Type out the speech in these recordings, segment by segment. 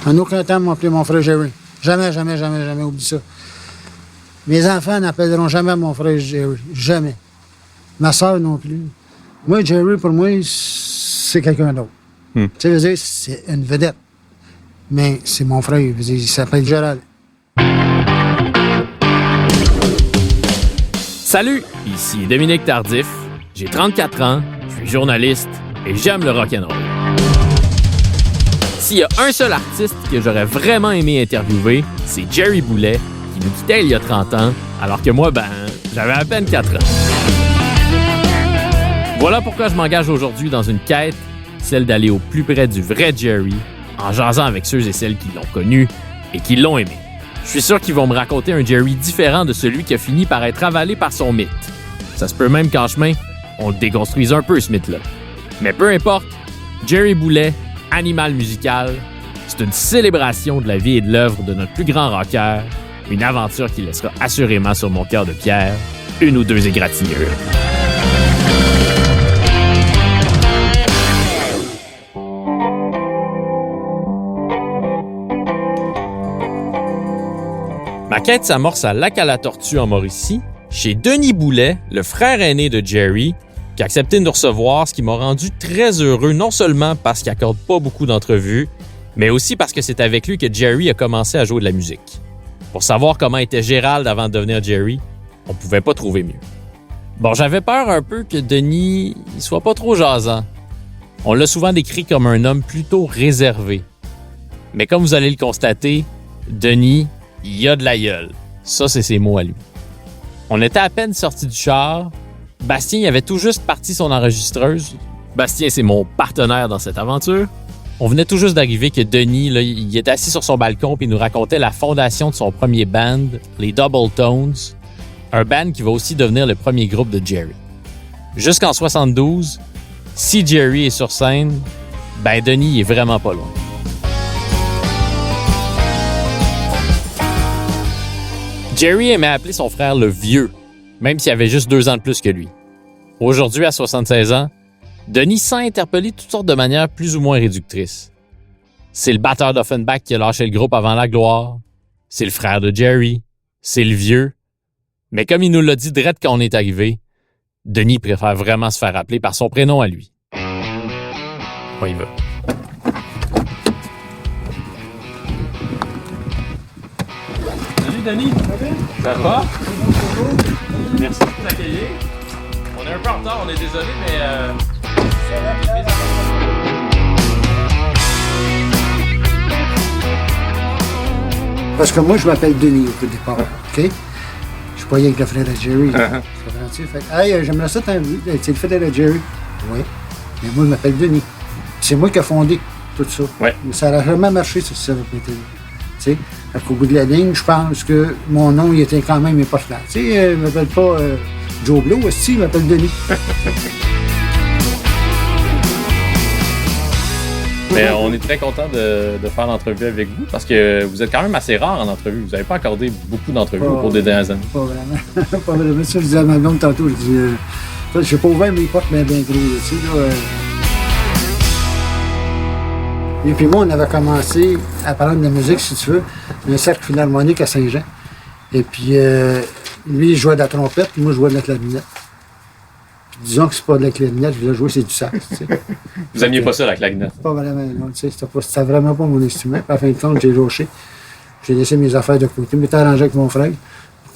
En aucun temps, m'ont appelé mon frère Jerry. Jamais, jamais, jamais, jamais, oublie ça. Mes enfants n'appelleront jamais mon frère Jerry. Jamais. Ma soeur non plus. Moi, Jerry, pour moi, c'est quelqu'un d'autre. Tu sais, je veux dire, c'est une vedette. Mais c'est mon frère, je veux dire, il s'appelle Gérald. Salut, ici Dominique Tardif. J'ai 34 ans, je suis journaliste et j'aime le rock'n'roll. S'il y a un seul artiste que j'aurais vraiment aimé interviewer, c'est Jerry Boulet, qui nous quittait il y a 30 ans, alors que moi, j'avais à peine 4 ans. Voilà pourquoi je m'engage aujourd'hui dans une quête, celle d'aller au plus près du vrai Jerry, en jasant avec ceux et celles qui l'ont connu et qui l'ont aimé. Je suis sûr qu'ils vont me raconter un Jerry différent de celui qui a fini par être avalé par son mythe. Ça se peut même qu'en chemin, on le déconstruise un peu, ce mythe-là. Mais peu importe, Jerry Boulet, animal musical, c'est une célébration de la vie et de l'œuvre de notre plus grand rocker, une aventure qui laissera assurément sur mon cœur de pierre une ou deux égratignures. Ma quête s'amorce à Lac-à-la-Tortue en Mauricie, chez Denis Boulet, le frère aîné de Jerry, qui a accepté de nous recevoir, ce qui m'a rendu très heureux, non seulement parce qu'il accorde pas beaucoup d'entrevues, mais aussi parce que c'est avec lui que Jerry a commencé à jouer de la musique. Pour savoir comment était Gérald avant de devenir Jerry, on pouvait pas trouver mieux. Bon, j'avais peur un peu que Denis il soit pas trop jasant. On l'a souvent décrit comme un homme plutôt réservé. Mais comme vous allez le constater, Denis, il a de la gueule. Ça, c'est ses mots à lui. On était à peine sortis du char. Bastien il avait tout juste parti son enregistreuse. Bastien, c'est mon partenaire dans cette aventure. On venait tout juste d'arriver que Denis, là, il était assis sur son balcon et il nous racontait la fondation de son premier band, les Double Tones, un band qui va aussi devenir le premier groupe de Jerry. Jusqu'en 72, si Jerry est sur scène, Denis est vraiment pas loin. Jerry aimait appeler son frère le vieux, même s'il avait juste 2 ans de plus que lui. Aujourd'hui, à 76 ans, Denis sent interpeller de toutes sortes de manières plus ou moins réductrices. C'est le batteur d'Offenbach qui a lâché le groupe avant la gloire. C'est le frère de Jerry. C'est le vieux. Mais comme il nous l'a dit direct quand on est arrivé, Denis préfère vraiment se faire appeler par son prénom à lui. On y va. Salut Denis, ça va? Merci de nous accueillir. On est un peu en retard, on est désolé, mais Parce que moi, je m'appelle Denis au départ, OK? Je croyais avec le frère de Jerry. Fait que, hey, j'aimerais ça t'inviter. C'est le frère de Jerry. Oui. Mais moi, je m'appelle Denis. C'est moi qui ai fondé tout ça. Ouais. Mais ça n'aurait jamais marché si ça avait pas été lui. Tu sais, au bout de la ligne, je pense que mon nom, il était quand même important. Tu sais, il ne m'appelle pas Joe Blow, aussi, il m'appelle Denis. Mais on est très content de faire l'entrevue avec vous parce que vous êtes quand même assez rare en entrevue. Vous n'avez pas accordé beaucoup d'entrevues au cours des dernières années. Pas vraiment. Pas vraiment. Ça, je disais à ma blonde tantôt, je dis, je n'ai pas ouvert mes portes bien gros. Là, tu sais, là, Et puis moi, on avait commencé à parler de la musique, si tu veux, un cercle philharmonique à Saint-Jean. Et puis, lui, il jouait de la trompette, puis moi, je jouais de la clarinette. Puis disons que c'est pas de la clarinette, je voulais jouer, c'est du sax, tu sais. Vous n'aimiez pas ça, la clarinette? Pas vraiment, non, tu sais, c'était vraiment pas mon instrument. Puis, à la fin de compte, j'ai lâché. J'ai laissé mes affaires de côté. Je m'étais arrangé avec mon frère.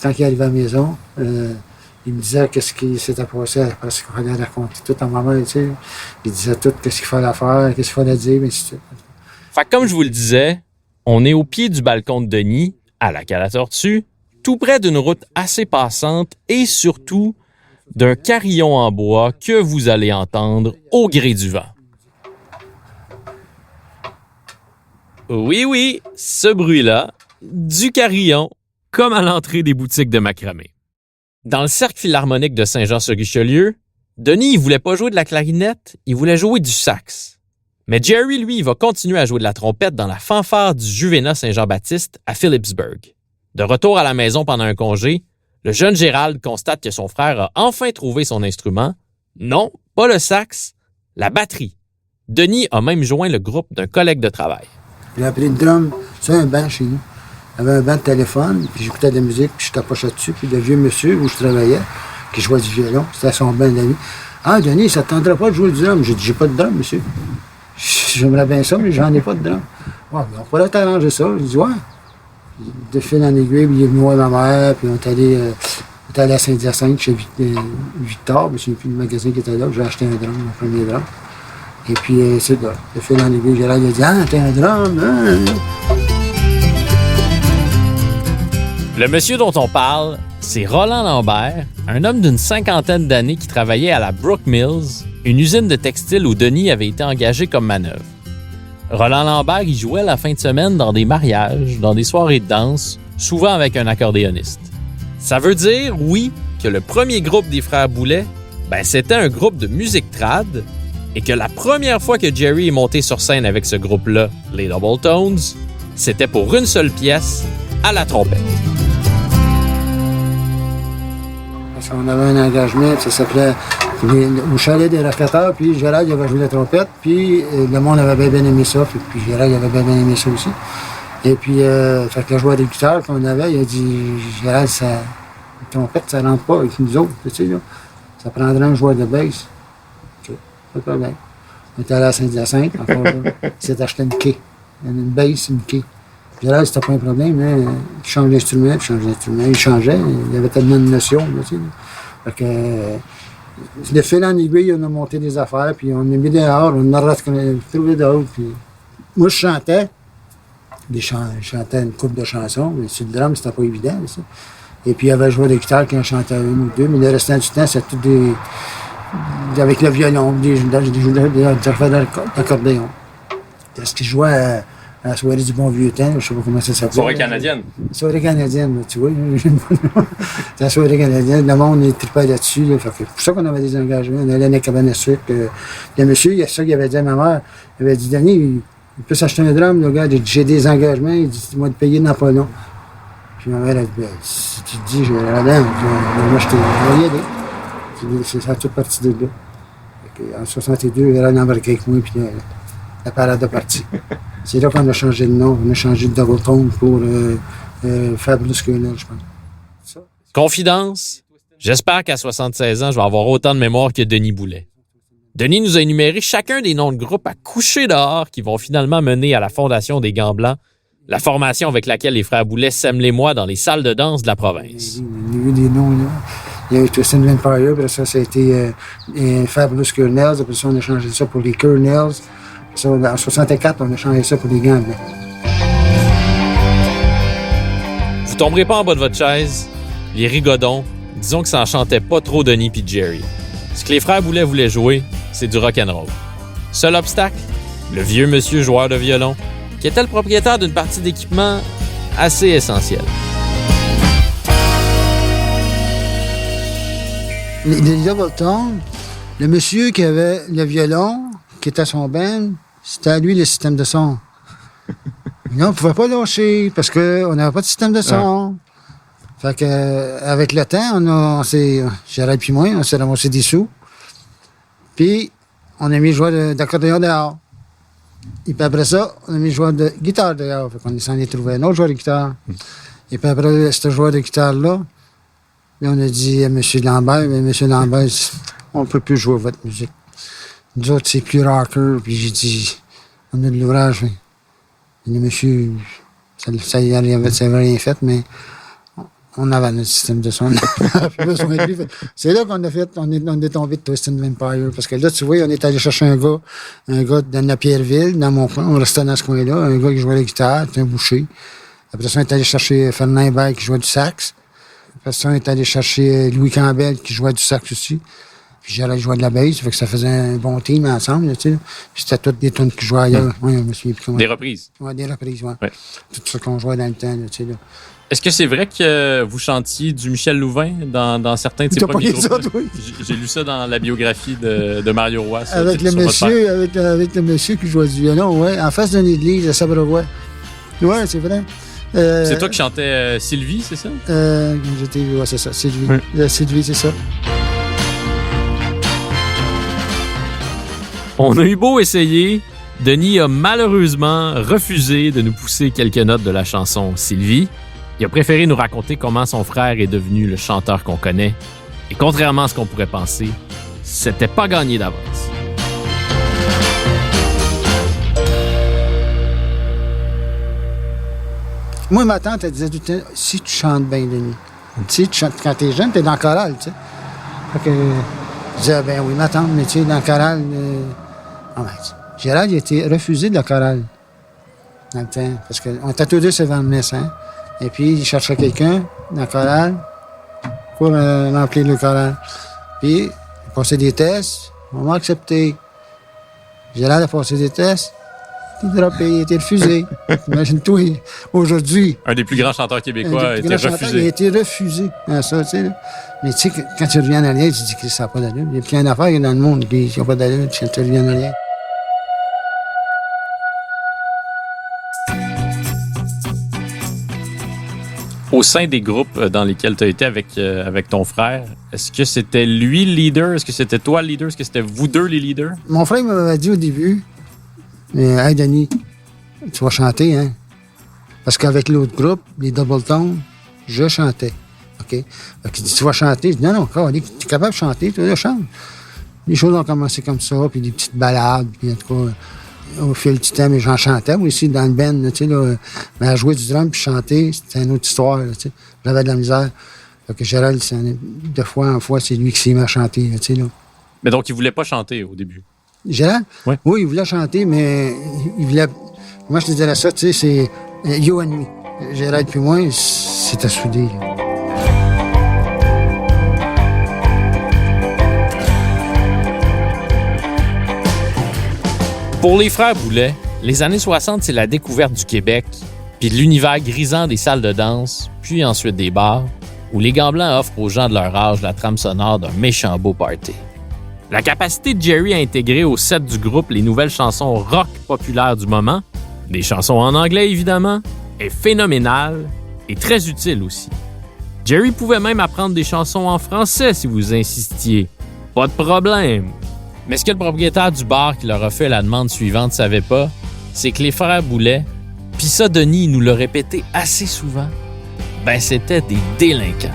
Quand il arrivait à la maison, il me disait qu'est-ce qui s'était passé, parce qu'il fallait raconter tout à ma mère, tu sais. Il disait tout, qu'est-ce qu'il fallait faire, qu'est-ce qu'il fallait dire, mais c'est tout. Fait que comme je vous le disais, on est au pied du balcon de Denis, à Lac-à-la-Tortue, tout près d'une route assez passante et surtout d'un carillon en bois que vous allez entendre au gré du vent. Oui, ce bruit-là, du carillon, comme à l'entrée des boutiques de macramé. Dans le cercle philharmonique de Saint-Jean-sur-Richelieu, Denis, il voulait pas jouer de la clarinette, il voulait jouer du sax. Mais Jerry, lui, il va continuer à jouer de la trompette dans la fanfare du Juvénat Saint-Jean-Baptiste à Phillipsburg. De retour à la maison pendant un congé, le jeune Gérald constate que son frère a enfin trouvé son instrument. Non, pas le sax, la batterie. Denis a même joint le groupe d'un collègue de travail. J'ai appris le drum sur un banc chez nous. J'avais un banc de téléphone, puis j'écoutais de la musique, puis je tapochais dessus, puis le vieux monsieur où je travaillais, qui jouait du violon, c'était son banc d'amis. Ah, Denis, ça ne te tenterait pas de jouer du drum? J'ai dit, j'ai pas de drum, monsieur. J'aimerais bien ça, mais j'en ai pas de drum. Ouais, on pourrait t'arranger ça. J'ai dit, ouais. Puis, de fil en aiguille, puis il est venu voir ma mère, puis on est allé à Saint-Hyacinthe chez Victor, je ne me souviens plus du magasin qui était là, j'ai acheté un drum, mon premier drum. Et puis, c'est là, de fil en aiguille, Gérard il a dit, ah, t'as un drum, hein? Le monsieur dont on parle, c'est Roland Lambert, un homme d'une 50aine d'années qui travaillait à la Brook Mills, une usine de textile où Denis avait été engagé comme manœuvre. Roland Lambert y jouait la fin de semaine dans des mariages, dans des soirées de danse, souvent avec un accordéoniste. Ça veut dire, oui, que le premier groupe des frères Boulay, c'était un groupe de musique trad, et que la première fois que Jerry est monté sur scène avec ce groupe-là, les Double Tones, c'était pour une seule pièce, à la trompette. On avait un engagement, ça s'appelait au chalet des racketteurs, puis Gérard il avait joué la trompette, puis le monde avait bien aimé ça, puis Gérard il avait bien aimé ça aussi. Et puis, fait que le joueur de guitare qu'on avait, il a dit, Gérard, la trompette, ça rentre pas avec nous autres, tu sais, là. Ça prendrait un joueur de bass. OK, pas de problème. On était allé à Saint-Hyacinthe, encore là. Il s'est acheté une quai. Une bass, une quai. Gérard, c'était pas un problème, mais il change d'instrument, il changeait, il avait tellement de notions, là, tu sais. Fait que, de fil en aiguille, on a monté des affaires, puis on a mis dehors, on a trouvé dehors, puis moi, je chantais, je chantais une couple de chansons, mais sur le drum, c'était pas évident, ça. Et puis, il y avait un joueur de guitare qui en chantait une ou deux, mais le restant du temps, c'était tout des... avec le violon, des affaires d'accordéon. Est-ce qu'il jouait à la soirée du bon vieux temps, je sais pas comment ça s'appelle. Soirée canadienne. Soirée canadienne, tu vois. C'est la soirée canadienne, le monde est trippé là-dessus. Là, fait que c'est pour ça qu'on avait des engagements. On allait à la cabane à sucre. Le monsieur, il y a ça qu'il avait dit à ma mère. Il avait dit, Denis, il peut s'acheter un drum, le gars. Il dit, j'ai des engagements. Il dit, moi, de payer n'a pas long. Puis ma mère a dit, si tu te dis, je vais aller là-dedans, moi, je vais y aller. C'est ça, toute partie de là. En 62, elle a embarqué avec moi, puis la parade est partie. C'est là qu'on a changé de nom. On a changé de Double Tone pour Fabulous Colonel, je pense. Confidence, j'espère qu'à 76 ans, je vais avoir autant de mémoire que Denis Boulay. Denis nous a énuméré chacun des noms de groupes à coucher dehors qui vont finalement mener à la fondation des Gants Blancs, la formation avec laquelle les frères Boulay sèment les mois dans les salles de danse de la province. Il y a eu des noms, là. Il y a eu Twisted Vampire, après ça a été Fabulous Colonels, après ça, on a changé ça pour les Colonels. Ça, en 64, on a changé ça pour les Gants Blancs. Vous tomberez pas en bas de votre chaise. Les Rigodons, disons que ça en chantait pas trop Denis puis Jerry. Ce que les frères Boulay voulaient jouer, c'est du rock'n'roll. Seul obstacle, le vieux monsieur joueur de violon, qui était le propriétaire d'une partie d'équipement assez essentielle. Les Double Tones, le monsieur qui avait le violon, qui était son band, c'était à lui le système de son. Non, on ne pouvait pas lâcher parce qu'on n'avait pas de système de son. Fait que, avec le temps, on s'est, Gérard et moi, on s'est ramassé des sous. Puis, on a mis le joueur d'accordéon dehors. Et puis après ça, on a mis le joueur de guitare dehors. Fait qu'on s'en est trouvé un autre joueur de guitare. Et puis après, ce joueur de guitare-là, on a dit à M. Lambert, mais M. Lambert, on ne peut plus jouer votre musique. Nous autres, c'est plus rocker. Puis j'ai dit, on a de l'ouvrage. Le monsieur, ça avait rien fait, mais on avait notre système de son. On avait plus besoin de lui. C'est là qu'on a fait, on est tombé de Twisted Vampire. Parce que là, tu vois, on est allé chercher un gars dans la Pierreville, dans mon coin. On restait dans ce coin-là. Un gars qui jouait la guitare, c'était un boucher. Après ça, on est allé chercher Fernand Hébert qui jouait du sax. Après ça, on est allé chercher Louis Campbell qui jouait du sax aussi. Puis j'allais jouer de la bass, fait que ça faisait un bon team ensemble, tu sais. Puis c'était toutes des tunes qui jouaient ailleurs. Ouais, je me souviens plus comment. Des reprises. Ouais, des reprises, ouais. Tout ce qu'on jouait dans le temps, là, tu sais, là. Est-ce que c'est vrai que vous chantiez du Michel Louvain dans certains de ses premiers groupes? Ça, oui. J'ai lu ça dans la biographie de Mario Roy. Avec le monsieur qui jouait du violon, ouais, en face d'une église à Sabrevois. Ouais, c'est vrai. C'est toi qui chantais Sylvie, c'est ça? Ouais, c'est ça, Sylvie. Oui. Sylvie, c'est ça. On a eu beau essayer, Denis a malheureusement refusé de nous pousser quelques notes de la chanson Sylvie. Il a préféré nous raconter comment son frère est devenu le chanteur qu'on connaît. Et contrairement à ce qu'on pourrait penser, c'était pas gagné d'avance. Moi, ma tante, elle disait tout le temps, si tu chantes bien, Denis. Tu sais, quand t'es jeune, t'es dans le chorale, tu sais. Fait que je disais, ben oui, ma tante, mais tu sais, dans le chorale... Gérald, il a été refusé de la chorale dans le temps. Parce qu'on était tous deux sur le messe, hein. Et puis, il cherchait quelqu'un dans la chorale pour remplir le chorale. Puis, il a passé des tests, on m'a accepté. Gérald a passé des tests, il a droppé, il a été refusé. Imagine-toi, aujourd'hui. Un des plus grands chanteurs québécois a été refusé. Il a été refusé. Ça, tu sais, là. Mais tu sais, quand tu reviens en arrière, tu te dis que ça n'a pas d'allure. Il y a plein d'affaires dans le monde qui n'ont pas d'allure quand tu reviens en arrière. Au sein des groupes dans lesquels tu as été avec ton frère, est-ce que c'était lui le leader? Est-ce que c'était toi le leader? Est-ce que c'était vous deux les leaders? Mon frère m'avait dit au début, hey Denis, tu vas chanter, hein? Parce qu'avec l'autre groupe, les Double Tones, je chantais. OK? Fait qu'il dit, tu vas chanter? Je dis, non, tu es capable de chanter, tu chante. Les choses ont commencé comme ça, puis des petites balades, puis en tout cas, au fil du temps, mais j'en chantais, moi aussi, dans le band, tu sais, là, mais à jouer du drum puis chanter, c'était une autre histoire, là, tu sais. J'avais de la misère. Fait que Gérald, de fois en fois, c'est lui qui s'est mis à chanter, tu sais, là. Mais donc, il voulait pas chanter au début? Gérald? Oui. Oui, il voulait chanter, mais il voulait... Moi, je te dirais ça, tu sais, c'est You and Me. Gérald puis moi, c'était soudé, là. Pour les frères Boulay, les années 60, c'est la découverte du Québec, puis de l'univers grisant des salles de danse, puis ensuite des bars, où les gants blancs offrent aux gens de leur âge la trame sonore d'un méchant beau party. La capacité de Jerry à intégrer au set du groupe les nouvelles chansons rock populaires du moment, des chansons en anglais évidemment, est phénoménale et très utile aussi. Jerry pouvait même apprendre des chansons en français si vous insistiez. Pas de problème. Mais ce que le propriétaire du bar qui leur a fait la demande suivante ne savait pas, c'est que les frères Boulay, pis ça Denis nous l'a répété assez souvent, ben c'était des délinquants.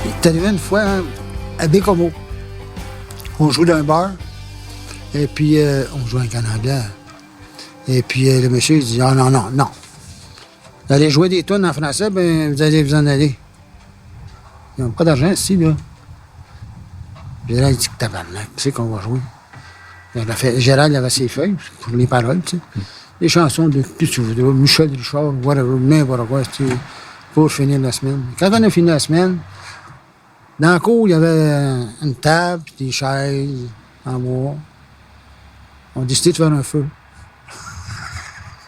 Il est arrivé une fois hein, à Bécomo. On jouait dans un bar, et puis on jouait en Canada. Et puis le monsieur il dit « Ah non. Vous allez jouer des tunes en français, ben vous allez vous en aller. Ils n'ont pas d'argent ici, là. » Gérald dit que tabarnak, tu sais qu'on va jouer. Gérald avait ses feuilles pour les paroles, tu sais. Les chansons de qui tu voudras, Michel Richard, whatever, n'importe quoi, tu sais, pour finir la semaine. Quand on a fini la semaine, dans la cour, il y avait une table, puis des chaises en bois. On a décidé de faire un feu.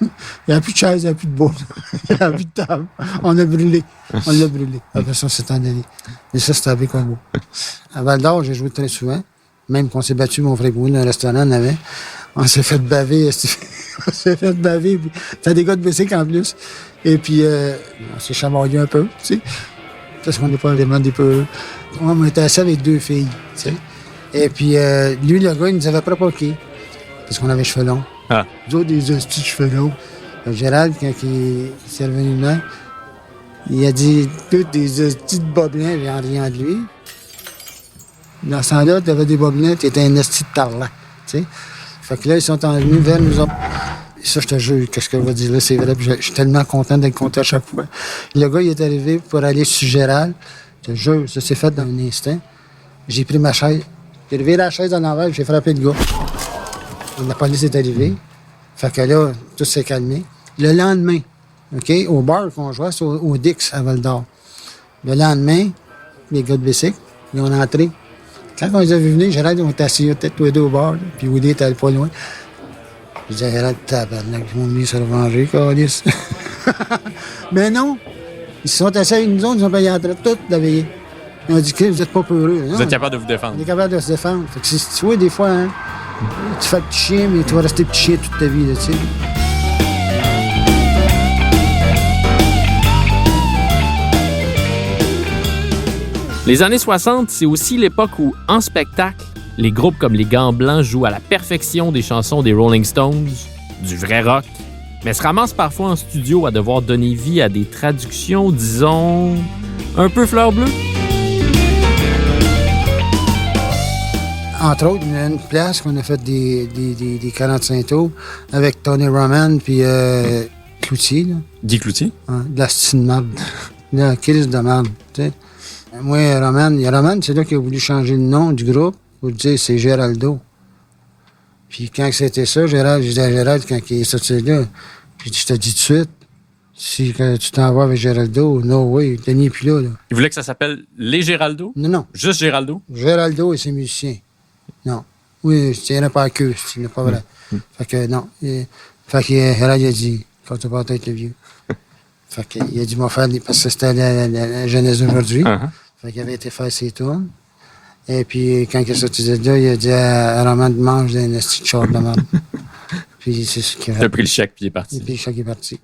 Il n'y avait plus de chaises, il n'y avait plus de bois, il n'y avait plus de table. On l'a brûlé. Après ça, c'est en allé. Et ça, c'était avec un mot. À Val-d'Or, j'ai joué très souvent. Même qu'on s'est battu, mon frère Boulay, dans un restaurant, on s'est fait baver. Puis, t'as des gars de bicycle en plus. Et puis, on s'est chamaillé un peu, tu sais. Parce qu'on n'est pas vraiment des peu. On était assis avec deux filles, tu sais. Et puis, lui, le gars, il nous avait provoqué. Parce qu'on avait les cheveux longs. Ah. Nous autres, des petits cheveux longs. Gérald, quand il s'est revenu là, il a dit toutes des petites bobelins en riant de lui. Dans ce temps-là, tu avais des bobelins, tu étais un esti de tarlat, tu sais. Fait que là, ils sont venus vers nous autres. Et ça, je te jure, qu'est-ce que je vais dire là, c'est vrai. Je suis tellement content d'être content à chaque fois. Le gars, il est arrivé pour aller sur Gérald. Je te jure, ça s'est fait dans un instant. J'ai pris ma chaise. J'ai levé la chaise en envers, j'ai frappé le gars. La police est arrivée. Fait que là, tout s'est calmé. Le lendemain, OK, au bar qu'on jouait, c'est au Dix à Val-d'Or. Le lendemain, les gars de bicycle, ils ont entré. Quand on les a vus venir, Gérald, on était assis peut-être tous les deux au bar, là, puis Woody était pas loin. Je disais, Gérald, tabarnak, ils vont venir se revenger, câlisse. Mais non, ils se sont assis avec nous autres, ils ont payé la retraite toute la veillée. Ils ont dit que vous n'êtes pas peureux. Vous êtes capable de vous défendre. On est capable de se défendre. Fait que tu vois, des fois, hein, tu fais petit chien, mais tu vas rester petit chien toute ta vie, là, tu sais. Les années 60, c'est aussi l'époque où, en spectacle, les groupes comme les Gants Blancs jouent à la perfection des chansons des Rolling Stones, du vrai rock, mais se ramassent parfois en studio à devoir donner vie à des traductions, disons, un peu fleur bleue. Entre autres, il y a une place qu'on a fait des 45 tours avec Tony Roman puis Cloutier. Là. Guy Cloutier? Hein, de la style marde. De la crise de marde, tu sais. Moi, Roman, c'est là qu'il a voulu changer le nom du groupe pour dire c'est Géraldo. Puis quand c'était ça, j'ai dit à Gérald, quand il est sorti là, puis je te dis tout de suite, si quand tu t'en vas avec Géraldo, no way, Denis n'est plus là. Il voulait que ça s'appelle Les Géraldo? Non. Juste Géraldo? Géraldo et ses musiciens. Non. Oui, je tiendrais pas à queue, ce n'est pas vrai. Fait que non. Fait que Gérald, il a dit, quand tu vas être le vieux. Fait qu'il a dit, m'en faire, parce que c'était la jeunesse d'aujourd'hui. Fait qu'il avait été faire ses tours. Et puis, quand il est sorti de là, il a dit à Roman de manger d'un petit char de merde. Puis c'est ce qu'il a fait. Il a pris le chèque puis il est parti. Et puis le chèque est parti.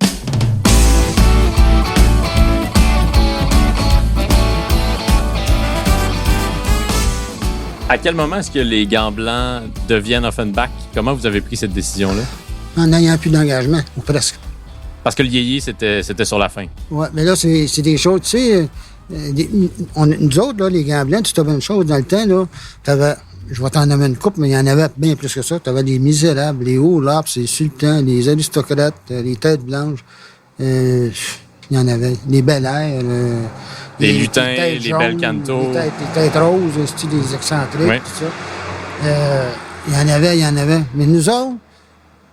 À quel moment est-ce que les Gants Blancs deviennent Offenbach? Comment vous avez pris cette décision-là? En n'ayant plus d'engagement, ou presque. Parce que le yéyé, c'était sur la fin. Oui, mais là, c'est des choses, tu sais, nous autres, là, les Gants Blancs, tu avais une chose dans le temps, là, t'avais, je vais t'en nommer une coupe, mais il y en avait bien plus que ça. T'avais les Misérables, les Hauts-Laps, les Sultans, les Aristocrates, les Têtes Blanches, il y en avait, les Bel Air, les Lutins, les Bel Canto. Les têtes roses, les excentriques, oui. tout ça. Il y en avait. Mais nous autres,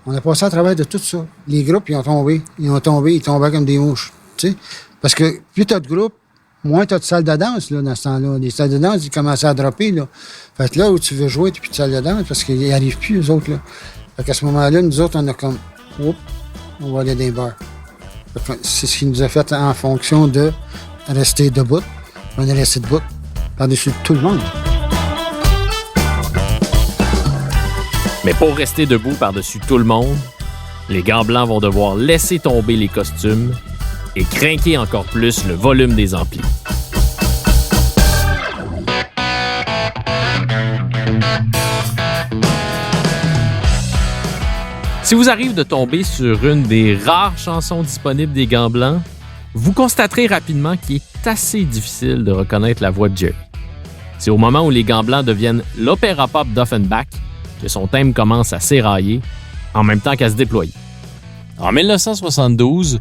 on a passé à travers de tout ça. Les groupes, ils tombaient comme des mouches, tu sais. Parce que plus t'as de groupes, moins t'as de salles de danse, là, dans ce temps-là. Les salles de danse, ils commençaient à dropper, là. Fait que là où tu veux jouer, t'as plus de salle de danse, parce qu'ils n'y arrivent plus, eux autres, là. Fait qu'à ce moment-là, nous autres, on a comme, on va aller dans les bars. C'est ce qui nous a fait en fonction de rester debout. On est resté debout par-dessus tout le monde. Mais pour rester debout par-dessus tout le monde, les Gants Blancs vont devoir laisser tomber les costumes et crinquer encore plus le volume des amplis. Si vous arrive de tomber sur une des rares chansons disponibles des Gants Blancs, vous constaterez rapidement qu'il est assez difficile de reconnaître la voix de Jerry. C'est au moment où les Gants Blancs deviennent l'opéra pop d'Offenbach que son thème commence à s'érailler, en même temps qu'à se déployer. En 1972,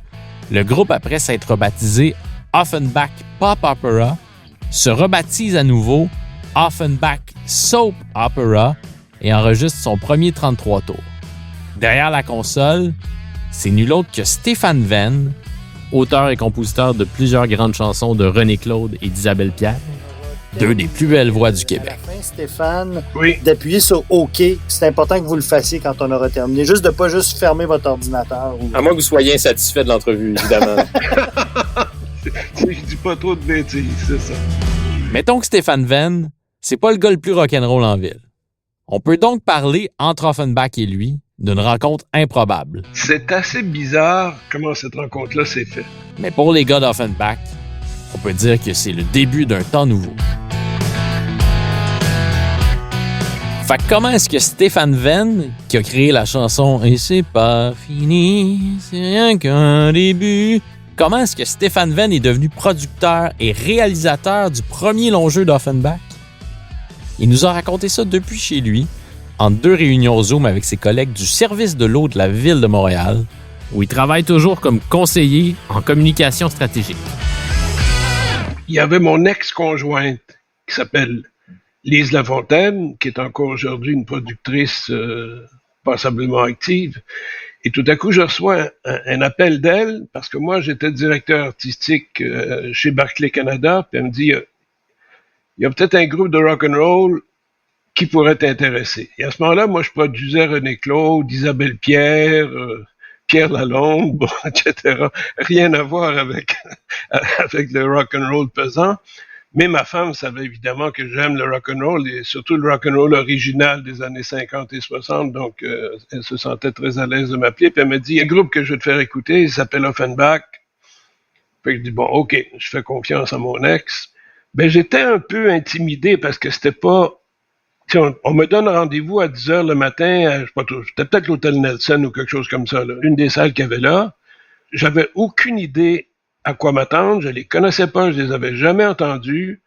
le groupe, après s'être baptisé Offenbach Pop Opera, se rebaptise à nouveau Offenbach Soap Opera et enregistre son premier 33 tours. Derrière la console, c'est nul autre que Stéphane Venn, auteur et compositeur de plusieurs grandes chansons de René Claude et d'Isabelle Pierre, deux des plus belles voix du Québec. À la fin, Stéphane, d'appuyer sur OK. C'est important que vous le fassiez quand on aura terminé. Juste de pas juste fermer votre ordinateur. Ou... À moins que vous soyez insatisfait de l'entrevue, évidemment. Je dis pas trop de bêtises, c'est ça. Mettons que Stéphane Venn, c'est pas le gars le plus rock'n'roll en ville. On peut donc parler, entre Offenbach et lui, d'une rencontre improbable. C'est assez bizarre comment cette rencontre-là s'est faite. Mais pour les gars d'Offenbach, on peut dire que c'est le début d'un temps nouveau. Fait que comment est-ce que Stéphane Venn, qui a créé la chanson « Et c'est pas fini, c'est rien qu'un début », comment est-ce que Stéphane Venn est devenu producteur et réalisateur du premier long jeu d'Offenbach? Il nous a raconté ça depuis chez lui, entre deux réunions Zoom avec ses collègues du service de l'eau de la Ville de Montréal, où il travaille toujours comme conseiller en communication stratégique. Il y avait mon ex-conjointe qui s'appelle Lise Lafontaine, qui est encore aujourd'hui une productrice passablement active. Et tout à coup, je reçois un appel d'elle, parce que moi, j'étais directeur artistique chez Barclay Canada, puis elle me dit, il y a peut-être un groupe de rock'n'roll qui pourrait t'intéresser. Et à ce moment-là, moi, je produisais René Claude, Isabelle Pierre, Pierre Lalonde, bon, etc. Rien à voir avec le rock'n'roll pesant. Mais ma femme savait évidemment que j'aime le rock'n'roll et surtout le rock'n'roll original des années 50 et 60. Donc, elle se sentait très à l'aise de m'appeler. Puis elle m'a dit, il y a un groupe que je vais te faire écouter, il s'appelle Offenbach. Puis je dis, bon, OK, je fais confiance à mon ex. Ben, j'étais un peu intimidé parce que c'était pas On me donne rendez-vous à 10h le matin, je sais pas trop, c'était peut-être l'hôtel Nelson ou quelque chose comme ça, là, une des salles qu'il y avait là. J'avais aucune idée à quoi m'attendre, je les connaissais pas, je les avais jamais entendus,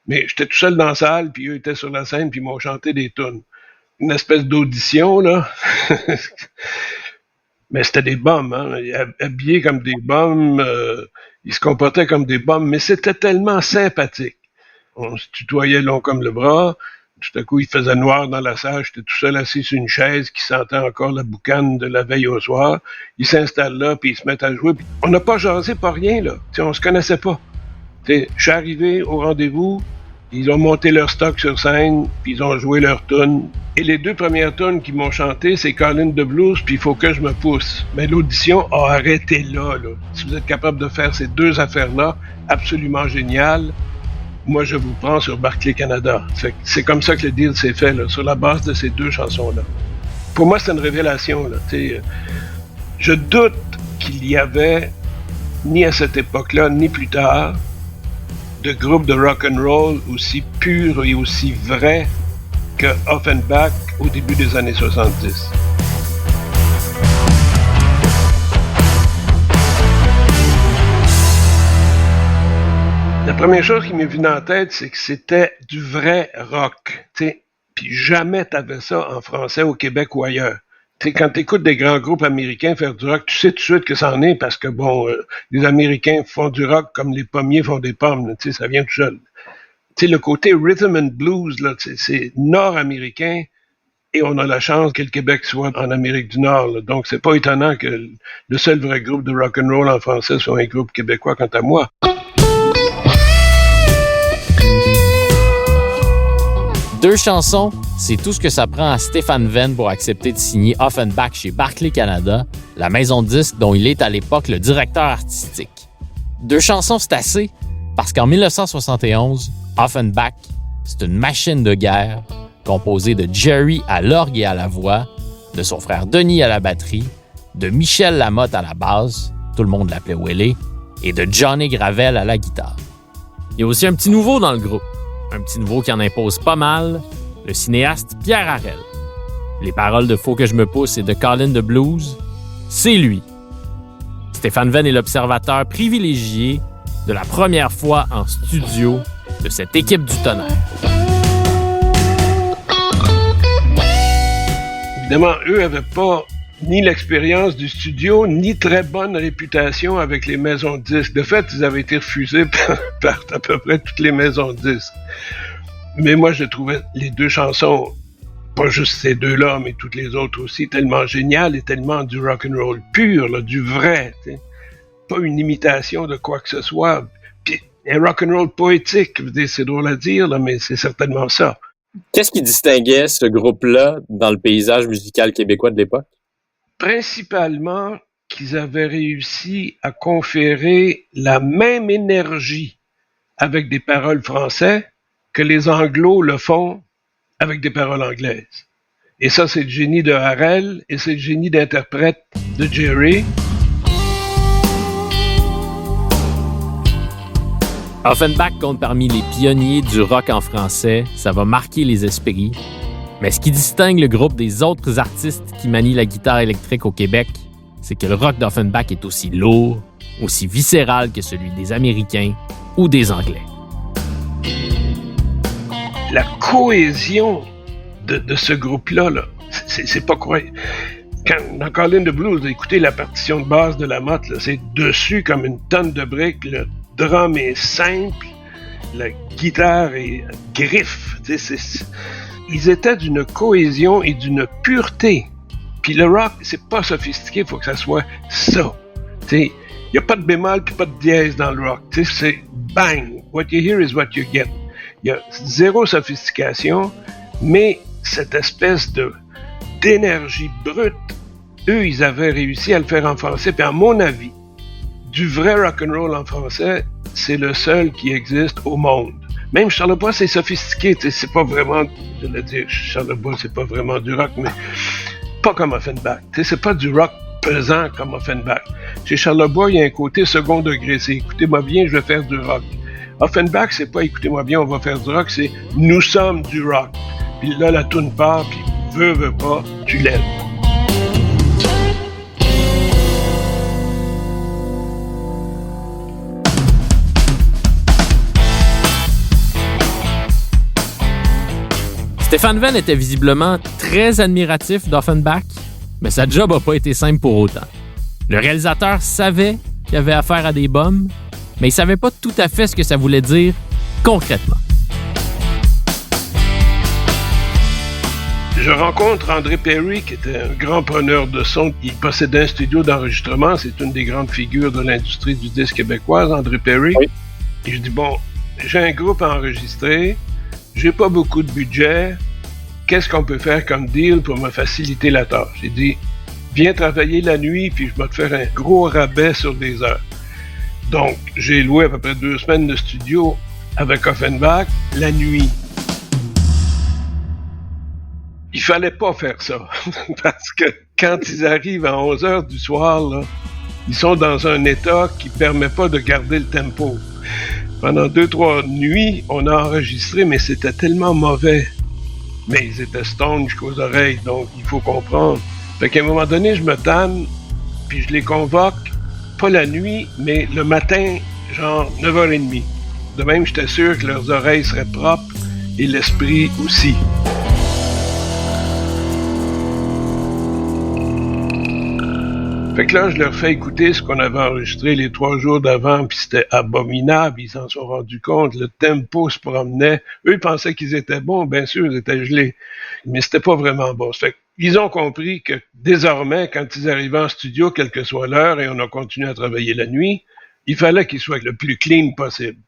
mais j'étais tout seul dans la salle, puis eux étaient sur la scène, puis ils m'ont chanté des tunes. Une espèce d'audition, là. Mais c'était des bums, hein, habillés comme des bums, ils se comportaient comme des bums, mais c'était tellement sympathique. On se tutoyait long comme le bras. Tout à coup, il faisait noir dans la salle. J'étais tout seul assis sur une chaise qui sentait encore la boucane de la veille au soir. Ils s'installent là, puis ils se mettent à jouer. Puis on n'a pas jasé pas rien, là. T'sais, on se connaissait pas. Je suis arrivé au rendez-vous, ils ont monté leur stock sur scène, puis ils ont joué leur tune. Et les 2 premières tunes qu'ils m'ont chantées, c'est Colin de Blues, puis Il faut que je me pousse. Mais l'audition a arrêté là. Si vous êtes capable de faire ces 2 affaires-là, absolument géniales, moi, je vous prends sur Barclay Canada. C'est comme ça que le deal s'est fait, là, sur la base de ces 2 chansons-là. Pour moi, c'est une révélation. Là, je doute qu'il y avait, ni à cette époque-là, ni plus tard, de groupe de rock and roll aussi pur et aussi vrai que Offenbach au début des années 70. La première chose qui m'est venue en tête, c'est que c'était du vrai rock, puis jamais t'avais ça en français au Québec ou ailleurs. Quand t'écoutes des grands groupes américains faire du rock, tu sais tout de suite que ça en est parce que, les Américains font du rock comme les pommiers font des pommes, là, ça vient tout seul. Le côté rhythm and blues, là, c'est nord-américain et on a la chance que le Québec soit en Amérique du Nord. Là, donc, c'est pas étonnant que le seul vrai groupe de rock and roll en français soit un groupe québécois, quant à moi. Deux chansons, c'est tout ce que ça prend à Stéphane Venn pour accepter de signer Offenbach chez Barclay Canada, la maison de disques dont il est à l'époque le directeur artistique. Deux chansons, c'est assez, parce qu'en 1971, Offenbach, c'est une machine de guerre composée de Jerry à l'orgue et à la voix, de son frère Denis à la batterie, de Michel Lamotte à la basse, tout le monde l'appelait Willie, et de Johnny Gravel à la guitare. Il y a aussi un petit nouveau dans le groupe. Un petit nouveau qui en impose pas mal, le cinéaste Pierre Harel. Les paroles de Faut que je me pousse et de Colin de Blues, c'est lui. Stéphane Venn est l'observateur privilégié de la première fois en studio de cette équipe du Tonnerre. Évidemment, eux n'avaient pas ni l'expérience du studio, ni très bonne réputation avec les maisons de disques. De fait, ils avaient été refusés par à peu près toutes les maisons de disques. Mais moi, je trouvais les 2 chansons, pas juste ces 2-là, mais toutes les autres aussi, tellement géniales et tellement du rock'n'roll pur, là, du vrai. T'sais. Pas une imitation de quoi que ce soit. Puis un rock'n'roll poétique, c'est drôle à dire, là, mais c'est certainement ça. Qu'est-ce qui distinguait ce groupe-là dans le paysage musical québécois de l'époque? Principalement qu'ils avaient réussi à conférer la même énergie avec des paroles françaises que les Anglos le font avec des paroles anglaises. Et ça, c'est le génie de Harel et c'est le génie d'interprète de Jerry. Offenbach compte parmi les pionniers du rock en français, ça va marquer les esprits. Mais ce qui distingue le groupe des autres artistes qui manient la guitare électrique au Québec, c'est que le rock d'Offenbach est aussi lourd, aussi viscéral que celui des Américains ou des Anglais. La cohésion de ce groupe-là, là, c'est pas croyable. Dans Colin de Blues, écoutez la partition de base de Lamotte, là, c'est dessus comme une tonne de briques, le drum est simple, la guitare est griffe, ils étaient d'une cohésion et d'une pureté. Puis le rock, c'est pas sophistiqué, il faut que ça soit ça. Il n'y a pas de bémol puis pas de dièse dans le rock. C'est bang, what you hear is what you get. Il y a zéro sophistication, mais cette espèce d'énergie brute, eux, ils avaient réussi à le faire en français. Puis à mon avis, du vrai rock'n'roll en français, c'est le seul qui existe au monde. Même Charlebois, c'est sophistiqué, c'est pas vraiment, je l'ai dit, Charlebois, c'est pas vraiment du rock, mais pas comme Offenbach. C'est pas du rock pesant comme Offenbach. Chez Charlebois, il y a un côté second degré, c'est écoutez-moi bien, je vais faire du rock. Offenbach, c'est pas écoutez-moi bien, on va faire du rock, c'est nous sommes du rock. puis là, la toune part, puis veux pas, tu l'aimes. Stéphane Venn était visiblement très admiratif d'Offenbach, mais sa job n'a pas été simple pour autant. Le réalisateur savait qu'il avait affaire à des bums, mais il savait pas tout à fait ce que ça voulait dire concrètement. Je rencontre André Perry, qui était un grand preneur de son. Il possédait un studio d'enregistrement. C'est une des grandes figures de l'industrie du disque québécoise, André Perry. Oui. Et je dis, bon, j'ai un groupe à enregistrer. J'ai pas beaucoup de budget. Qu'est-ce qu'on peut faire comme deal pour me faciliter la tâche? J'ai dit, viens travailler la nuit, puis je vais te faire un gros rabais sur des heures. Donc, j'ai loué à peu près 2 semaines de studio avec Offenbach la nuit. Il fallait pas faire ça. Parce que quand ils arrivent à 11 heures du soir, là, ils sont dans un état qui permet pas de garder le tempo. Pendant 2-3 nuits, on a enregistré, mais c'était tellement mauvais. Mais ils étaient stone jusqu'aux oreilles, donc il faut comprendre. Fait qu'à un moment donné, je me tanne, puis je les convoque, pas la nuit, mais le matin, genre 9h30. De même, j'étais sûr que leurs oreilles seraient propres et l'esprit aussi. Fait que là, je leur fais écouter ce qu'on avait enregistré les 3 jours d'avant, puis c'était abominable, ils s'en sont rendus compte, le tempo se promenait. Eux, ils pensaient qu'ils étaient bons, bien sûr, ils étaient gelés, mais c'était pas vraiment bon. Fait qu'ils ont compris que désormais, quand ils arrivaient en studio, quelle que soit l'heure, et on a continué à travailler la nuit, il fallait qu'ils soient le plus clean possible.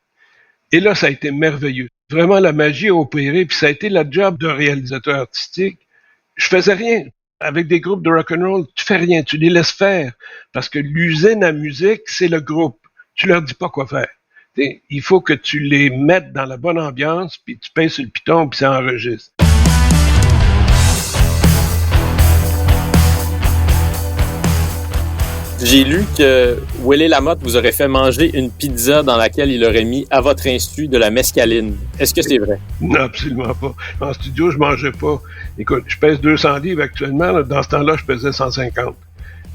Et là, ça a été merveilleux. Vraiment, la magie a opéré, puis ça a été la job d'un réalisateur artistique. Je faisais rien. Avec des groupes de rock'n'roll, tu fais rien, tu les laisses faire. Parce que l'usine à musique, c'est le groupe. Tu leur dis pas quoi faire. Il faut que tu les mettes dans la bonne ambiance, puis tu pèses sur le piton, puis ça enregistre. J'ai lu que Willie Lamotte vous aurait fait manger une pizza dans laquelle il aurait mis, à votre insu, de la mescaline. Est-ce que c'est vrai? Non, absolument pas. En studio, je mangeais pas. Écoute, je pèse 200 livres actuellement. Là, dans ce temps-là, je pesais 150.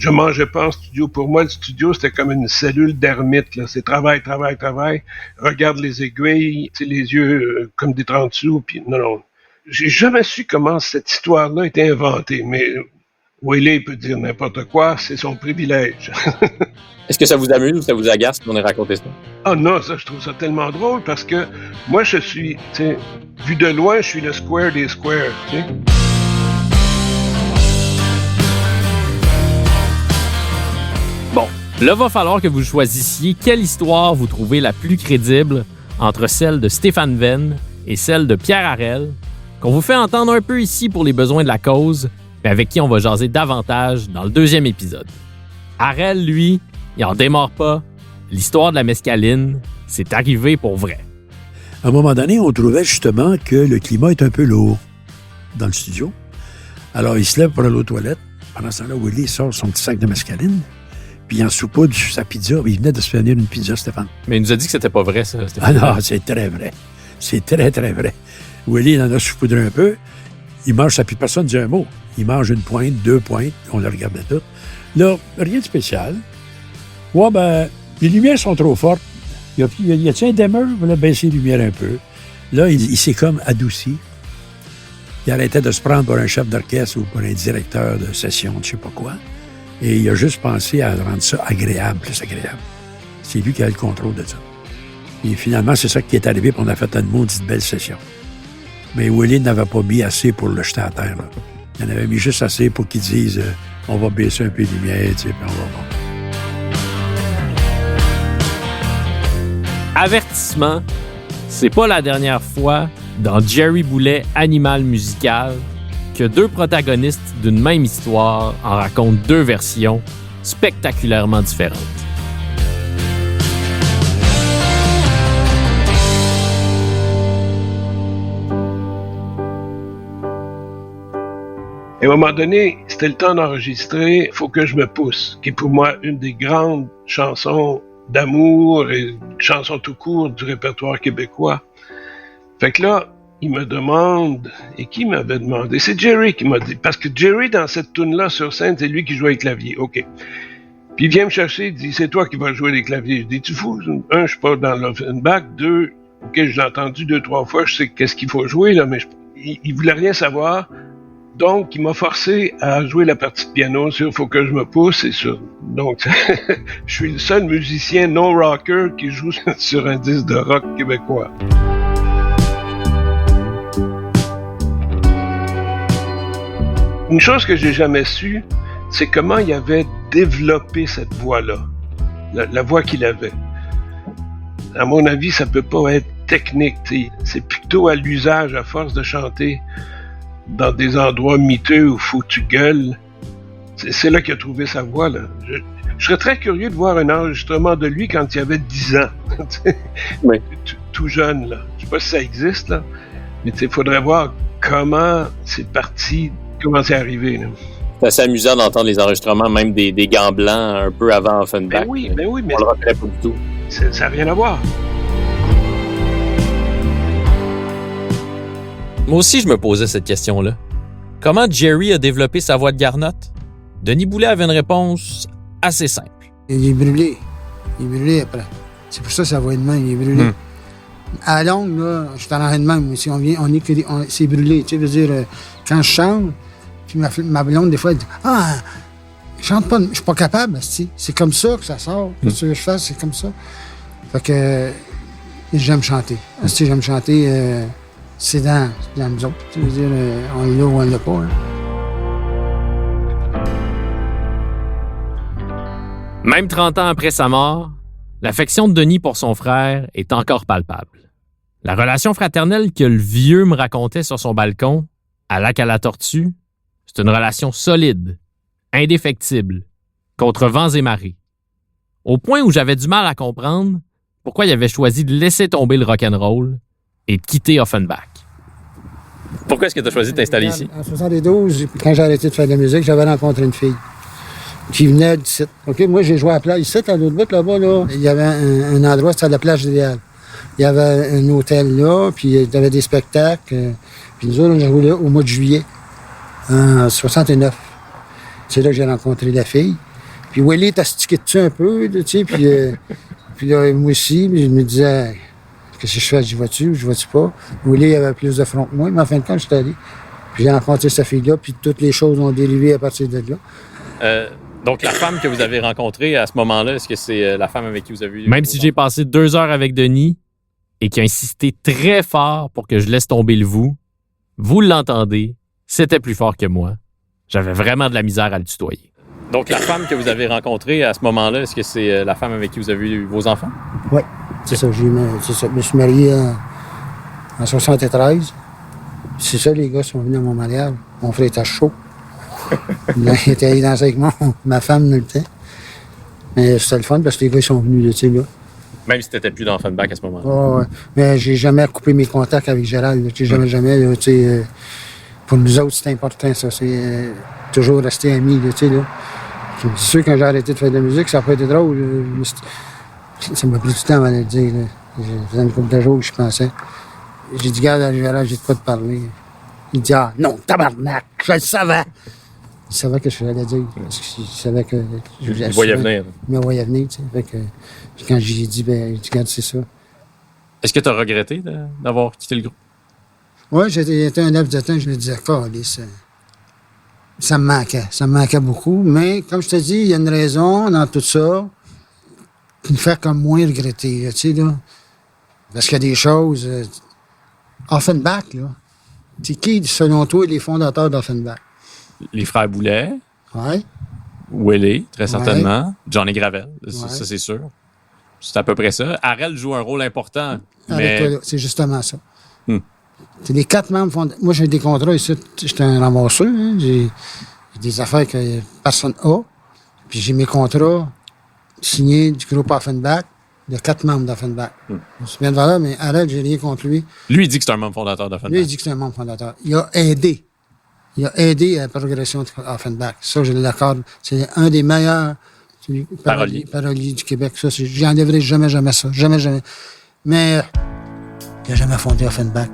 Je mangeais pas en studio. Pour moi, le studio, c'était comme une cellule d'ermite. Là. C'est travail, travail, travail. Regarde les aiguilles, les yeux comme des 30 sous. Puis non. J'ai jamais su comment cette histoire-là a été inventée, mais Willie peut dire n'importe quoi, c'est son privilège. Est-ce que ça vous amuse ou ça vous agace qu'on ait raconté ça? Ah non, ça, je trouve ça tellement drôle parce que moi, je suis, vu de loin, je suis le square des squares, tu sais. Bon, là, va falloir que vous choisissiez quelle histoire vous trouvez la plus crédible entre celle de Stéphane Venn et celle de Pierre Harel, qu'on vous fait entendre un peu ici pour les besoins de la cause, mais avec qui on va jaser davantage dans le 2e épisode. Harel, lui, il en démarre pas. L'histoire de la mescaline, c'est arrivé pour vrai. À un moment donné, on trouvait justement que le climat est un peu lourd dans le studio. Alors, il se lève pour aller aux toilettes. Pendant ce temps-là, Willie sort son petit sac de mescaline, puis il en saupoudre sur sa pizza. Il venait de se faire venir une pizza, Stéphane. Mais il nous a dit que c'était pas vrai, ça, Stéphane. Ah non, c'est très vrai. C'est très, très vrai. Willie, il en a saupoudré un peu. Il mange ça, puis personne ne dit un mot. Il mange une pointe, 2 pointes, on le regardait tout. Là, rien de spécial. Ouais, ben, les lumières sont trop fortes. Y a-t-il un dimmer? On va baisser les lumières un peu. Là, il s'est comme adouci. Il arrêtait de se prendre pour un chef d'orchestre ou pour un directeur de session, je sais pas quoi. Et il a juste pensé à rendre ça agréable, plus agréable. C'est lui qui a le contrôle de ça. Et finalement, c'est ça qui est arrivé, puis on a fait une maudite belle session. Mais Willie n'avait pas mis assez pour le jeter à terre. Là. Il en avait mis juste assez pour qu'ils disent on va baisser un peu les lumières, tu sais, puis on va voir. Avertissement, c'est pas la dernière fois dans Jerry Boulet Animal musical que 2 protagonistes d'une même histoire en racontent 2 versions spectaculairement différentes. Et à un moment donné, c'était le temps d'enregistrer « Faut que je me pousse », qui est pour moi une des grandes chansons d'amour et chansons tout court du répertoire québécois. Fait que là, il me demande, et qui m'avait demandé? C'est Jerry qui m'a dit, parce que Jerry, dans cette tune-là, sur scène, c'est lui qui jouait les claviers, OK. Puis il vient me chercher, il dit, c'est toi qui vas jouer les claviers. Je dis, tu fous? Un, je suis pas dans l'Offenbach. Deux, OK, je l'ai entendu 2-3 fois, je sais qu'est-ce qu'il faut jouer, là, mais il voulait rien savoir. Donc, il m'a forcé à jouer la partie de piano sur Faut que je me pousse et sur... Donc, je suis le seul musicien non-rocker qui joue sur un disque de rock québécois. Une chose que j'ai jamais su, c'est comment il avait développé cette voix-là. La voix qu'il avait. À mon avis, ça peut pas être technique, t'sais. C'est plutôt à l'usage, à force de chanter dans des endroits miteux où faut que tu gueules. C'est là qu'il a trouvé sa voix, là. Je serais très curieux de voir un enregistrement de lui quand il avait 10 ans. Oui. Tout jeune, là. Je sais pas si ça existe, là. Mais il faudrait voir comment c'est parti, comment c'est arrivé, là. C'est assez amusant d'entendre les enregistrements, même des gants blancs un peu avant Offenbach. Ben oui, mais on le reconnaît pas du tout. Ça n'a rien à voir. Moi aussi, je me posais cette question-là. Comment Jerry a développé sa voix de garnotte? Denis Boulet avait une réponse assez simple. Il est brûlé. Il est brûlé après. C'est pour ça que sa voix est de même, il est brûlé. À la longue, là, je suis en train de même aussi. C'est brûlé. Tu sais, je veux dire, quand je chante, puis ma blonde, des fois, elle dit « Ah, je chante pas, je suis pas capable, c'est comme ça que ça sort. Tout ce que je fais, c'est comme ça. » Fait que j'aime chanter. J'aime chanter, c'est dans nous autres. Tu veux dire, on l'a ou on l'a pas. Hein. Même 30 ans après sa mort, l'affection de Denis pour son frère est encore palpable. La relation fraternelle que le vieux me racontait sur son balcon, à Lac-à-la-Tortue, c'est une relation solide, indéfectible, contre vents et marées. Au point où j'avais du mal à comprendre pourquoi il avait choisi de laisser tomber le rock'n'roll et de quitter Offenbach. Pourquoi est-ce que tu as choisi de t'installer ici? En 72, quand j'ai arrêté de faire de la musique, j'avais rencontré une fille qui venait d'ici. Okay, moi, j'ai joué à la plage. Ici, à l'autre bout, là-bas, là, il y avait un endroit, c'était la plage idéale. Il y avait un hôtel là, puis il y avait des spectacles. Puis nous autres, on a joué là au mois de juillet, en 69. C'est là que j'ai rencontré la fille. Puis Willy était stické dessus un peu, tu sais, puis là, moi aussi, je me disais, qu'est-ce que je fais? J'y vas-tu ou j'y vas-tu pas? Willy avait plus de front que moi, mais en fin de compte, j'étais allé. Puis j'ai rencontré cette fille-là, puis toutes les choses ont dérivé à partir de là. Donc, la femme que vous avez rencontrée à ce moment-là, est-ce que c'est la femme avec qui vous avez eu... Même si j'ai passé 2 heures avec Denis et qui a insisté très fort pour que je laisse tomber le vous l'entendez, c'était plus fort que moi. J'avais vraiment de la misère à le tutoyer. Donc, la femme que vous avez rencontrée à ce moment-là, est-ce que c'est la femme avec qui vous avez eu vos enfants? Oui, c'est ça. Je me suis marié en 73. C'est ça, les gars sont venus à mon mariage. Mon frère était chaud. Il était allé danser avec moi, ma femme le temps. Mais c'était le fun parce que les gars ils sont venus de, tu sais, là. Même si t'étais plus dans Offenbach à ce moment-là. Ouais. Mais j'ai jamais coupé mes contacts avec Gérald. Tu sais, jamais. Là, tu sais, pour nous autres, c'est important, ça. C'est toujours rester amis, là, tu sais, là. C'est sûr, quand j'ai arrêté de faire de la musique, ça n'a pas été drôle. Ça m'a pris du temps avant de le dire, là. Ça faisait une couple de jours que je pensais. J'ai dit, regarde, à Gérald, j'ai de quoi te parler. Il dit, ah, non, tabarnak, je le savais. Il savait que je l'allais dire. Parce qu'il savait que... Il voyait venir. Il me voyait venir, tu sais. Fait que, quand j'ai dit, ben, regarde, c'est ça. Est-ce que tu as regretté d'avoir quitté le groupe? Oui, j'étais un laps de temps, je me disais, ça me manquait. Ça me manquait beaucoup. Mais, comme je te dis, il y a une raison dans tout ça qui me fait comme moins regretter, tu sais, là. Parce qu'il y a des choses... Offenbach, là. C'est qui, selon toi, les fondateurs d'Offenbach? Les frères Boulet. Oui. Willy, très certainement. Ouais. Johnny Gravel, ça c'est sûr. C'est à peu près ça. Harel joue un rôle important. Mais... C'est justement ça. C'est les 4 membres fondateurs. Moi, j'ai des contrats ici. J'étais un ramasseur. Hein. J'ai des affaires que personne n'a. Puis j'ai mes contrats signés du groupe Offenbach, de 4 membres d'Offenbach. Je me souviens de là, mais Harel, j'ai rien contre lui. Lui, il dit que c'est un membre fondateur d'Offenbach. Lui, il dit que c'est un membre fondateur. Il a aidé. Il a aidé à la progression d'Offenbach. Ça, je l'accorde. C'est un des meilleurs paroliers du Québec. Ça, j'enlèverai jamais ça. Jamais. Mais il n'a jamais fondé Offenbach.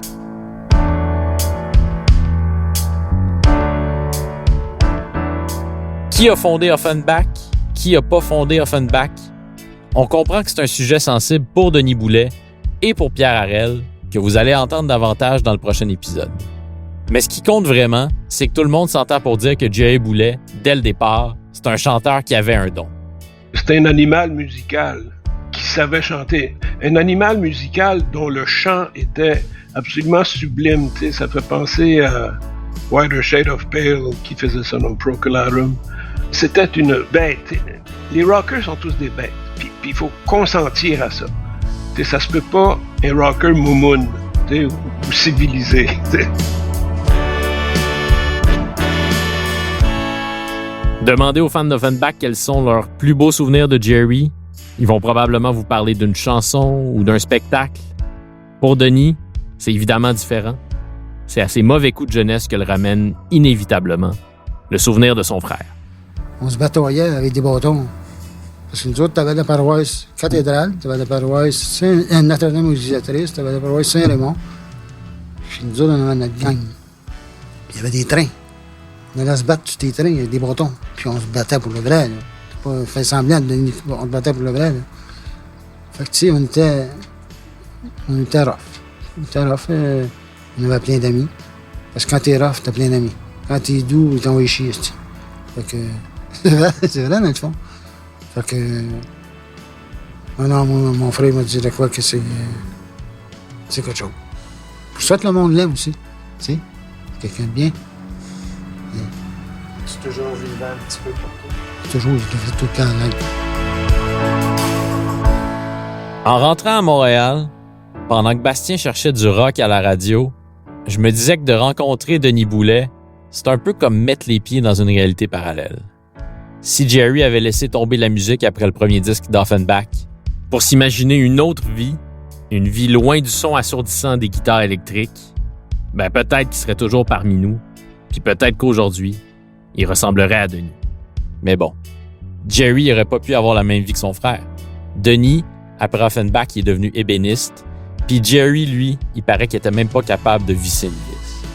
Qui a fondé Offenbach? Qui a pas fondé Offenbach? On comprend que c'est un sujet sensible pour Denis Boulet et pour Pierre Harel, que vous allez entendre davantage dans le prochain épisode. Mais ce qui compte vraiment, c'est que tout le monde s'entend pour dire que Jerry Boulet, dès le départ, c'est un chanteur qui avait un don. C'était un animal musical qui savait chanter. Un animal musical dont le chant était absolument sublime. T'sais, ça fait penser à Whiter Shade of Pale qui faisait ça dans Procolarum. C'était une bête. Les rockers sont tous des bêtes. Puis il faut consentir à ça. T'sais, ça se peut pas un rocker moumoune ou civilisé. T'sais. Demandez aux fans d'Offenbach quels sont leurs plus beaux souvenirs de Jerry. Ils vont probablement vous parler d'une chanson ou d'un spectacle. Pour Denis, c'est évidemment différent. C'est à ses mauvais coups de jeunesse que le ramène inévitablement le souvenir de son frère. On se bataillait avec des bâtons. Parce que nous autres, t'avais la paroisse cathédrale, t'avais la paroisse Notre-Dame-Auxiliatrice, t'avais la paroisse Saint-Raymond. Puis nous autres, on avait notre gang. Puis il y avait des trains. On allait se battre sur des trains, il y avait des bâtons. Puis on se battait pour le vrai, là. C'est pas fait semblant, on se battait pour le vrai, là. Fait que, tu sais, on était rough. On était rough, on avait plein d'amis. Parce que quand t'es rough, t'as plein d'amis. Quand t'es doux, ils t'envoient chier, tu sais. Fait que, c'est vrai, dans le fond. Fait que, non, mon frère m'a dit de quoi que c'est quelque chose. Pour ça que le monde l'aime aussi, tu sais. Quelqu'un de bien. C'est toujours vivant un petit peu pour toi. Toujours, il devait tout le temps en être. En rentrant à Montréal, pendant que Bastien cherchait du rock à la radio, je me disais que de rencontrer Denis Boulet, c'est un peu comme mettre les pieds dans une réalité parallèle. Si Jerry avait laissé tomber la musique après le premier disque d'Offenbach pour s'imaginer une autre vie, une vie loin du son assourdissant des guitares électriques, ben peut-être qu'il serait toujours parmi nous, puis peut-être qu'aujourd'hui, il ressemblerait à Denis. Mais bon, Jerry n'aurait pas pu avoir la même vie que son frère. Denis, après Offenbach, il est devenu ébéniste, puis Jerry, lui, il paraît qu'il était même pas capable de visser une vis.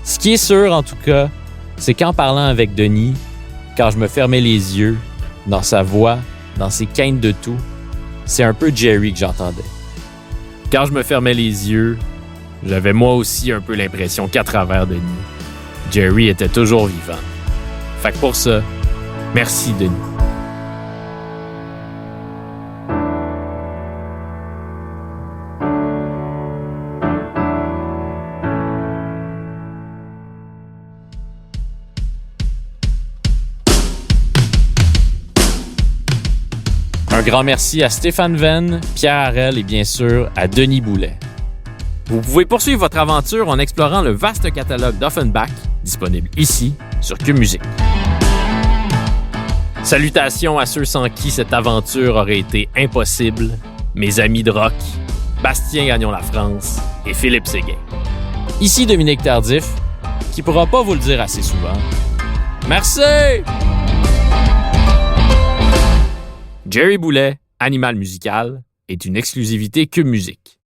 Ce qui est sûr, en tout cas, c'est qu'en parlant avec Denis, quand je me fermais les yeux, dans sa voix, dans ses quintes de tout, c'est un peu Jerry que j'entendais. Quand je me fermais les yeux, j'avais moi aussi un peu l'impression qu'à travers Denis, Jerry était toujours vivant. Fait que pour ça, merci Denis. Un grand merci à Stéphane Venn, Pierre Harel et bien sûr à Denis Boulet. Vous pouvez poursuivre votre aventure en explorant le vaste catalogue d'Offenbach, disponible ici sur Cube Musique. Salutations à ceux sans qui cette aventure aurait été impossible, mes amis de rock, Bastien Gagnon-Lafrance et Philippe Séguin. Ici Dominique Tardif, qui pourra pas vous le dire assez souvent. Merci! Jerry Boulet, Animal musical, est une exclusivité Cube Musique.